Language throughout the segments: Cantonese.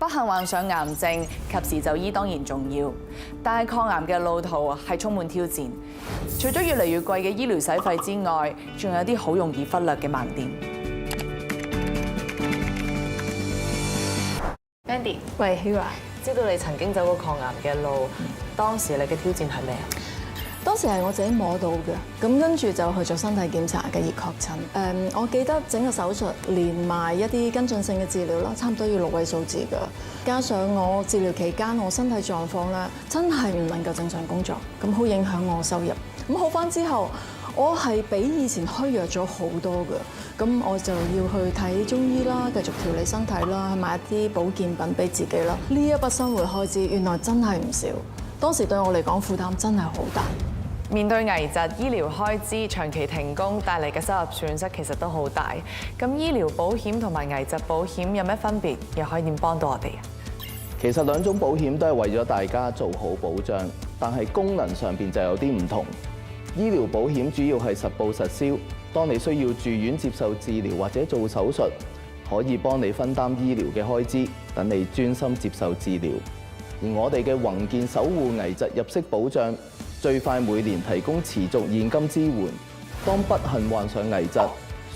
幸患上癌症，及時就醫當然重要，但係抗癌嘅路途係充滿挑戰。除咗越嚟越貴嘅醫療使費之外，仲有啲好容易忽略嘅盲點。Mandy， 喂 Hira， 知道你曾經走過抗癌嘅路，當時你嘅挑戰係咩啊？當時係我自己摸到嘅，咁跟住就去做身體檢查，繼而確診。我記得整個手術連埋一啲跟進性嘅治療啦，差唔多要6位數字㗎。加上我治療期間我身體狀況咧，真係唔能夠正常工作，咁好影響我收入。咁好返之後，我係比以前虛弱咗好多㗎。咁我就要去睇中醫啦，繼續調理身體啦，去買一啲保健品俾自己啦。呢一筆生活開支原來真係唔少，當時對我嚟講負擔真係好大。面對危疾，醫療開支長期停工帶嚟嘅收入損失其實都好大。咁醫療保險同埋危疾保險有咩分別？又可以點幫到我哋啊？其實兩種保險都係為咗大家做好保障，但係功能上邊就有啲唔同。醫療保險主要係實報實銷，當你需要住院接受治療或者做手術，可以幫你分擔醫療嘅開支，等你專心接受治療。而我哋嘅宏健守護危疾入息保障，最快每年提供持續現金支援。當不幸患上危疾，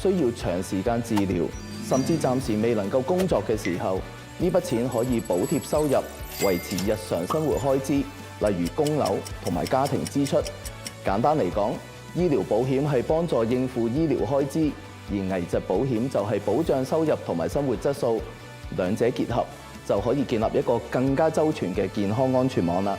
需要長時間治療，甚至暫時未能夠工作嘅時候，呢筆錢可以補貼收入，維持日常生活開支，例如供樓同埋家庭支出。簡單嚟講，醫療保險係幫助應付醫療開支，而危疾保險就係保障收入同埋生活質素，兩者結合就可以建立一個更加周全嘅健康安全網啦。